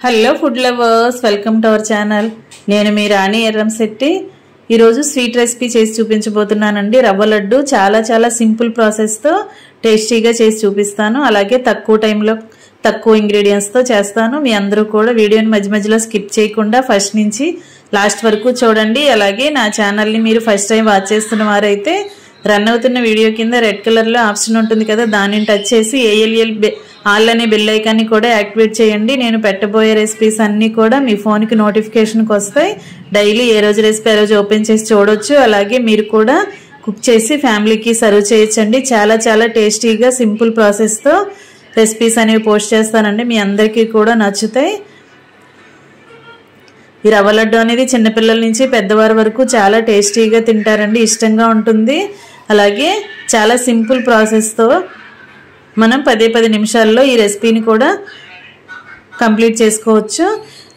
Hello food lovers, welcome to our channel. నేను మీ రాణి ఎర్రంశెట్టి. ఈరోజు sweet recipe చేసి చూపించబోతున్నానండి. రవ్వ లడ్డు చాలా చాలా సింపుల్ ప్రాసెస్తో టేస్టీగా చేసి చూపిస్తాను. అలాగే తక్కువ టైంలో తక్కువ ఇంగ్రీడియంట్స్తో చేస్తాను. మీ అందరూ కూడా వీడియోని మధ్య మధ్యలో స్కిప్ చేయకుండా ఫస్ట్ నుంచి లాస్ట్ వరకు చూడండి. అలాగే నా ఛానల్ని మీరు ఫస్ట్ టైం వాచ్ చేస్తున్న వారైతే రన్ అవుతున్న వీడియో కింద రెడ్ కలర్లో ఆప్షన్ ఉంటుంది కదా, దానిని టచ్ చేసి ALL ఆల్ అనే బెల్ ఐకాన్ని కూడా యాక్టివేట్ చేయండి. నేను పెట్టబోయే రెసిపీస్ అన్నీ కూడా మీ ఫోన్కి నోటిఫికేషన్కి వస్తాయి. డైలీ ఏ రోజు రెసిపీ ఆ రోజు ఓపెన్ చేసి చూడొచ్చు. అలాగే మీరు కూడా కుక్ చేసి ఫ్యామిలీకి సర్వ్ చేయొచ్చండి. చాలా చాలా టేస్టీగా సింపుల్ ప్రాసెస్తో రెసిపీస్ అనేవి పోస్ట్ చేస్తానండి. మీ అందరికీ కూడా నచ్చుతాయి. ఈ రవ్వ లడ్డు అనేది చిన్నపిల్లల నుంచి పెద్దవారి వరకు చాలా టేస్టీగా తింటారండి, ఇష్టంగా ఉంటుంది. అలాగే చాలా సింపుల్ ప్రాసెస్తో మనం 10 నిమిషాల్లో ఈ రెసిపీని కూడా కంప్లీట్ చేసుకోవచ్చు.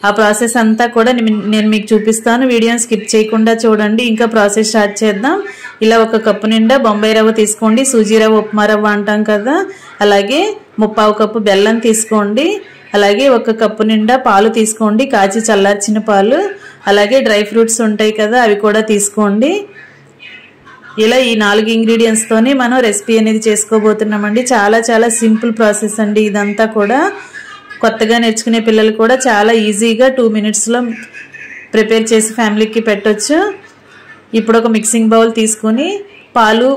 ఆ ప్రాసెస్ అంతా కూడా నేను మీకు చూపిస్తాను. వీడియోని స్కిప్ చేయకుండా చూడండి. ఇంకా ప్రాసెస్ స్టార్ట్ చేద్దాం. ఇలా 1 కప్పు నిండా బొంబాయి రవ్వ తీసుకోండి. సూజీ రవ్వ, ఉప్మా రవ్వ అంటాం కదా. అలాగే 3/4 కప్పు బెల్లం తీసుకోండి. అలాగే 1 కప్పు నిండా పాలు తీసుకోండి, కాచి చల్లార్చిన పాలు. అలాగే డ్రై ఫ్రూట్స్ ఉంటాయి కదా, అవి కూడా తీసుకోండి. ఇలా ఈ 4 ఇంగ్రీడియంట్స్తోనే మనం రెసిపీ అనేది చేసుకోబోతున్నామండి. చాలా చాలా సింపుల్ ప్రాసెస్ అండి ఇదంతా కూడా. కొత్తగా నేర్చుకునే పిల్లలు కూడా చాలా ఈజీగా 2 మినిట్స్లో ప్రిపేర్ చేసి ఫ్యామిలీకి పెట్టొచ్చు. ఇప్పుడు ఒక మిక్సింగ్ బౌల్ తీసుకుని పాలు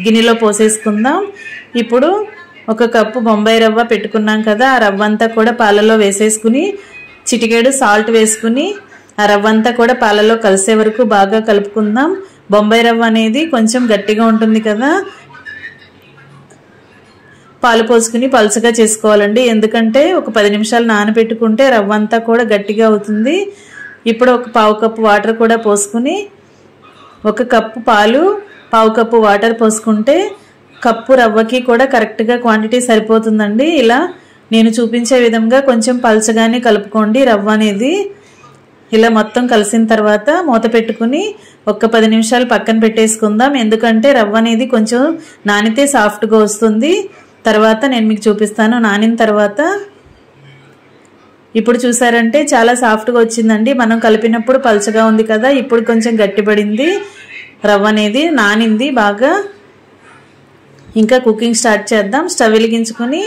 గిన్నెలో పోసేసుకుందాం. ఇప్పుడు 1 కప్పు బొంబాయి రవ్వ పెట్టుకున్నాం కదా, ఆ రవ్వ అంతా కూడా పాలలో వేసేసుకుని చిటికెడు సాల్ట్ వేసుకుని ఆ రవ్వ అంతా కూడా పాలలో కలిసే వరకు బాగా కలుపుకుందాం. బొంబాయి రవ్వ అనేది కొంచెం గట్టిగా ఉంటుంది కదా, పాలు పోసుకుని పలుచగా చేసుకోవాలండి. ఎందుకంటే ఒక 10 నిమిషాలు నానబెట్టుకుంటే రవ్వ అంతా కూడా గట్టిగా అవుతుంది. ఇప్పుడు 1/4 కప్పు వాటర్ కూడా పోసుకుని 1 కప్పు పాలు 1/4 కప్పు వాటర్ పోసుకుంటే కప్పు రవ్వకి కూడా కరెక్ట్గా క్వాంటిటీ సరిపోతుందండి. ఇలా నేను చూపించే విధంగా కొంచెం పలుచగానే కలుపుకోండి రవ్వ అనేది. ఇలా మొత్తం కలిసిన తర్వాత మూత పెట్టుకుని 10 నిమిషాలు పక్కన పెట్టేసుకుందాం. ఎందుకంటే రవ్వ అనేది కొంచెం నానితే సాఫ్ట్గా వస్తుంది. తర్వాత నేను మీకు చూపిస్తాను నానిన తర్వాత. ఇప్పుడు చూసారంటే చాలా సాఫ్ట్గా వచ్చిందండి. మనం కలిపినప్పుడు పలుచగా ఉంది కదా, ఇప్పుడు కొంచెం గట్టిపడింది రవ్వ అనేది, నానింది బాగా. ఇంకా కుకింగ్ స్టార్ట్ చేద్దాం. స్టవ్ వెలిగించుకుని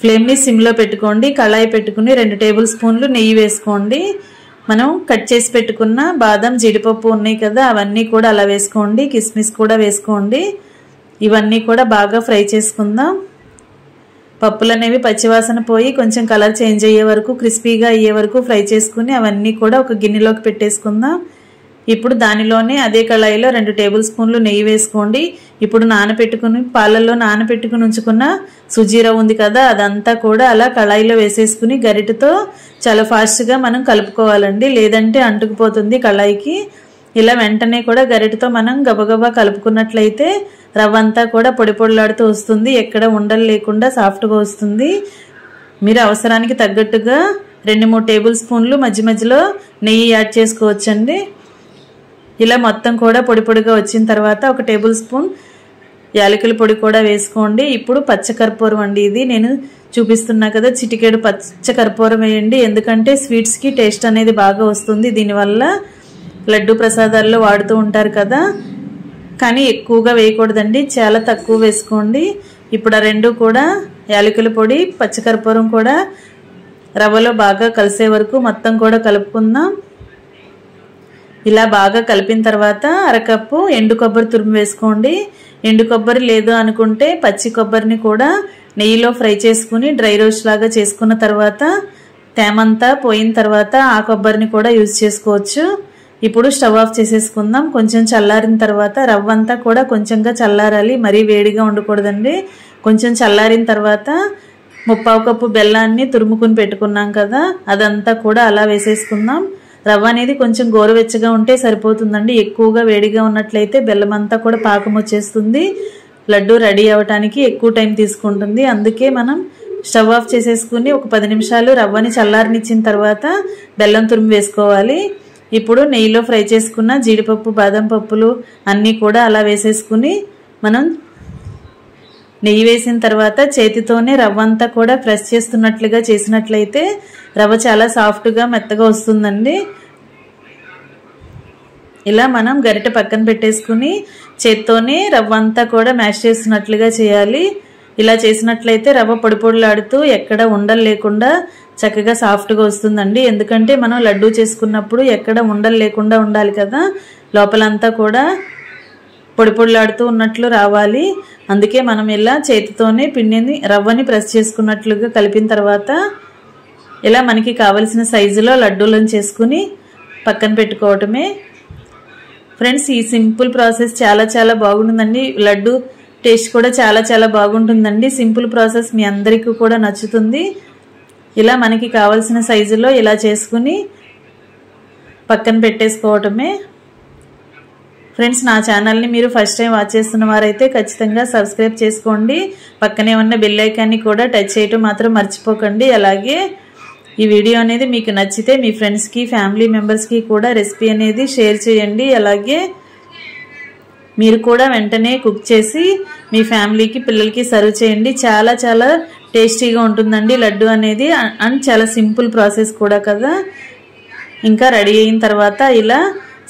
ఫ్లేమ్ని సిమ్లో పెట్టుకోండి. కళాయి పెట్టుకుని 2 టేబుల్ స్పూన్లు నెయ్యి వేసుకోండి. మనం కట్ చేసి పెట్టుకున్న బాదం, జీడిపప్పు ఉన్నాయి కదా, అవన్నీ కూడా అలా వేసుకోండి. కిస్మిస్ కూడా వేసుకోండి. ఇవన్నీ కూడా బాగా ఫ్రై చేసుకుందాం. పప్పులు అనేవి పచ్చివాసన పోయి కొంచెం కలర్ చేంజ్ అయ్యే వరకు, క్రిస్పీగా అయ్యే వరకు ఫ్రై చేసుకుని అవన్నీ కూడా ఒక గిన్నెలోకి పెట్టేసుకుందాం. ఇప్పుడు దానిలోనే అదే కళాయిలో 2 టేబుల్ స్పూన్లు నెయ్యి వేసుకోండి. ఇప్పుడు పాలల్లో నానబెట్టుకుని ఉంచుకున్న సూజీ రవ్వ ఉంది కదా, అదంతా కూడా అలా కళాయిలో వేసేసుకుని గరిటెతో చాలా ఫాస్ట్గా మనం కలుపుకోవాలండి, లేదంటే అంటుకుపోతుంది కళాయికి. ఇలా వెంటనే కూడా గరిటెతో మనం గబగబా కలుపుకున్నట్లయితే రవ్వ అంతా కూడా పొడి పొడిలాడుతూ వస్తుంది. ఎక్కడ ఉండలు లేకుండా సాఫ్ట్గా వస్తుంది. మీరు అవసరానికి తగ్గట్టుగా 2-3 టేబుల్ స్పూన్లు మధ్య మధ్యలో నెయ్యి యాడ్ చేసుకోవచ్చండి. ఇలా మొత్తం కూడా పొడి పొడిగా వచ్చిన తర్వాత 1 టేబుల్ స్పూన్ యాలకుల పొడి కూడా వేసుకోండి. ఇప్పుడు పచ్చకర్పూరం అండి, ఇది నేను చూపిస్తున్నా కదా, చిటికెడు పచ్చకర్పూరం వేయండి. ఎందుకంటే స్వీట్స్కి టేస్ట్ అనేది బాగా వస్తుంది. దీనివల్ల లడ్డు ప్రసాదాల్లో వాడుతూ ఉంటారు కదా, కానీ ఎక్కువగా వేయకూడదండి, చాలా తక్కువ వేసుకోండి. ఇప్పుడు ఆ 2 కూడా యాలకుల పొడి, పచ్చకర్పూరం కూడా రవ్వలో బాగా కలిసే వరకు మొత్తం కూడా కలుపుకుందాం. ఇలా బాగా కలిపిన తర్వాత 1/2 కప్పు ఎండు కొబ్బరి తురుము వేసుకోండి. ఎండు కొబ్బరి లేదు అనుకుంటే పచ్చి కొబ్బరిని కూడా నెయ్యిలో ఫ్రై చేసుకుని డ్రై రోస్ట్ లాగా చేసుకున్న తర్వాత తేమంతా పోయిన తర్వాత ఆ కొబ్బరిని కూడా యూజ్ చేసుకోవచ్చు. ఇప్పుడు స్టవ్ ఆఫ్ చేసేసుకుందాం. కొంచెం చల్లారిన తర్వాత రవ్వ అంతా కూడా కొంచెంగా చల్లారాలి, మరీ వేడిగా ఉండకూడదండి. కొంచెం చల్లారిన తర్వాత 3/4 కప్పు బెల్లాన్ని తురుముకుని పెట్టుకున్నాం కదా, అదంతా కూడా అలా వేసేసుకుందాం. రవ్వ అనేది కొంచెం గోరువెచ్చగా ఉంటే సరిపోతుందండి. ఎక్కువగా వేడిగా ఉన్నట్లయితే బెల్లం అంతా కూడా పాకం వచ్చేస్తుంది. లడ్డు రెడీ అవ్వటానికి ఎక్కువ టైం తీసుకుంటుంది. అందుకే మనం స్టవ్ ఆఫ్ చేసేసుకుని 10 నిమిషాలు రవ్వని చల్లారనిచ్చిన తర్వాత బెల్లం తురుము వేసుకోవాలి. ఇప్పుడు నెయ్యిలో ఫ్రై చేసుకున్న జీడిపప్పు, బాదం పప్పులు అన్నీ కూడా అలా వేసేసుకుని మనం నెయ్యి వేసిన తర్వాత చేతితోనే రవ్వ అంతా కూడా ప్రెస్ చేస్తున్నట్లుగా చేసినట్లయితే రవ్వ చాలా సాఫ్ట్గా మెత్తగా వస్తుందండి. ఇలా మనం గరిటె పక్కన పెట్టేసుకుని చేత్తోనే రవ్వ అంతా కూడా మ్యాష్ చేస్తున్నట్లుగా చేయాలి. ఇలా చేసినట్లయితే రవ్వ పొడి పొడిలాడుతూ ఎక్కడ ఉండలు లేకుండా చక్కగా సాఫ్ట్గా వస్తుందండి. ఎందుకంటే మనం లడ్డూ చేసుకున్నప్పుడు ఎక్కడ ఉండలు లేకుండా ఉండాలి కదా, లోపలంతా కూడా పొడి పొడిలాడుతూ ఉన్నట్లు రావాలి. అందుకే మనం ఇలా చేతితోనే పిండిని రవ్వని ప్రెస్ చేసుకున్నట్లుగా కలిపిన తర్వాత ఇలా మనకి కావలసిన సైజులో లడ్డూలను చేసుకుని పక్కన పెట్టుకోవటమే. ఫ్రెండ్స్, ఈ సింపుల్ ప్రాసెస్ చాలా బాగుంటుందండి. లడ్డు టేస్ట్ కూడా చాలా బాగుంటుందండి. సింపుల్ ప్రాసెస్ మీ అందరికీ కూడా నచ్చుతుంది. ఇలా మనకి కావాల్సిన సైజులో ఇలా చేసుకుని పక్కన పెట్టేసుకోవటమే. ఫ్రెండ్స్, నా ఛానల్ని మీరు ఫస్ట్ టైం వాచ్ చేస్తున్న వారైతే ఖచ్చితంగా సబ్స్క్రైబ్ చేసుకోండి. పక్కనే ఉన్న బెల్ ఐకాన్ని కూడా టచ్ చేయటం మాత్రం మర్చిపోకండి. అలాగే ఈ వీడియో అనేది మీకు నచ్చితే మీ ఫ్రెండ్స్కి ఫ్యామిలీ మెంబర్స్కి కూడా రెసిపీ అనేది షేర్ చేయండి. అలాగే మీరు కూడా వెంటనే కుక్ చేసి మీ ఫ్యామిలీకి పిల్లలకి సర్వ్ చేయండి. చాలా టేస్టీగా ఉంటుందండి లడ్డు అనేది. అండ్ చాలా సింపుల్ ప్రాసెస్ కూడా కదా. ఇంకా రెడీ అయిన తర్వాత ఇలా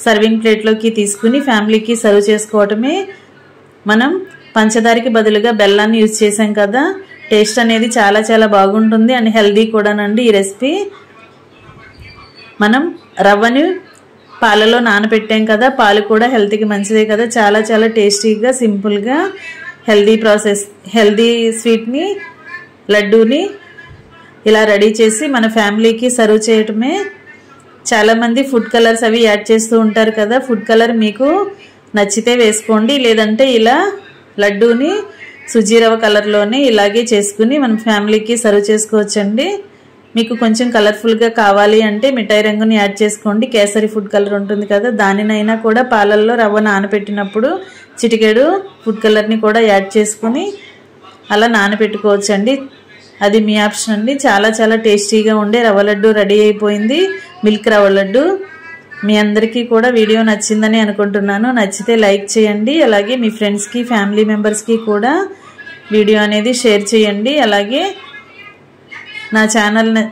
సర్వింగ్ ప్లేట్లోకి తీసుకుని ఫ్యామిలీకి సర్వ్ చేసుకోవటమే. మనం పంచదారకి బదులుగా బెల్లాన్ని యూజ్ చేసాం కదా, టేస్ట్ అనేది చాలా బాగుంటుంది అండ్ హెల్దీ కూడానండి ఈ రెసిపీ. మనం రవ్వని పాలలో నానబెట్టాం కదా, పాలు కూడా హెల్త్కి మంచిదే కదా. చాలా టేస్టీగా సింపుల్గా హెల్దీ స్వీట్ని లడ్డూని ఇలా రెడీ చేసి మన ఫ్యామిలీకి సర్వ్ చేయటమే. చాలామంది ఫుడ్ కలర్స్ అవి యాడ్ చేస్తూ ఉంటారు కదా, ఫుడ్ కలర్ మీకు నచ్చితే వేసుకోండి. లేదంటే ఇలా లడ్డూని సుజీ రవ్వ కలర్లోనే ఇలాగే చేసుకుని మన ఫ్యామిలీకి సర్వ్ చేసుకోవచ్చండి. మీకు కొంచెం కలర్ఫుల్గా కావాలి అంటే మిఠాయి రంగుని యాడ్ చేసుకోండి. కేసరి ఫుడ్ కలర్ ఉంటుంది కదా, దానినైనా కూడా పాలల్లో రవ్వ నానబెట్టినప్పుడు చిటికెడు ఫుడ్ కలర్ని కూడా యాడ్ చేసుకుని అలా నానబెట్టుకోవచ్చండి. అది మీ ఆప్షన్ అండి. చాలా టేస్టీగా ఉండే రవ్వ లడ్డు రెడీ అయిపోయింది, మిల్క్ రవ్వ లడ్డు. మీ అందరికీ కూడా వీడియో నచ్చిందని అనుకుంటున్నాను. నచ్చితే లైక్ చేయండి. అలాగే మీ ఫ్రెండ్స్కి ఫ్యామిలీ మెంబర్స్కి కూడా వీడియో అనేది షేర్ చేయండి. అలాగే నా ఛానల్ని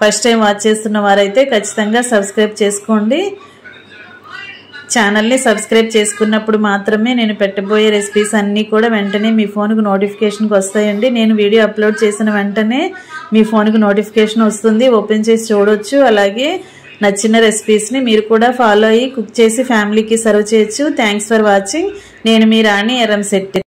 ఫస్ట్ టైం వాచ్ చేస్తున్న వారైతే ఖచ్చితంగా సబ్స్క్రైబ్ చేసుకోండి. ఛానల్ని సబ్స్క్రైబ్ చేసుకున్నప్పుడు మాత్రమే నేను పెట్టబోయే రెసిపీస్ అన్నీ కూడా వెంటనే మీ ఫోన్కు నోటిఫికేషన్కి వస్తాయండి. నేను వీడియో అప్లోడ్ చేసిన వెంటనే మీ ఫోన్కి నోటిఫికేషన్ వస్తుంది, ఓపెన్ చేసి చూడొచ్చు. అలాగే నచ్చిన రెసిపీస్ని మీరు కూడా ఫాలో అయ్యి కుక్ చేసి ఫ్యామిలీకి సర్వ్ చేయొచ్చు. Thanks for watching. నేను మీ రాణి ఎర్రంశెట్టి.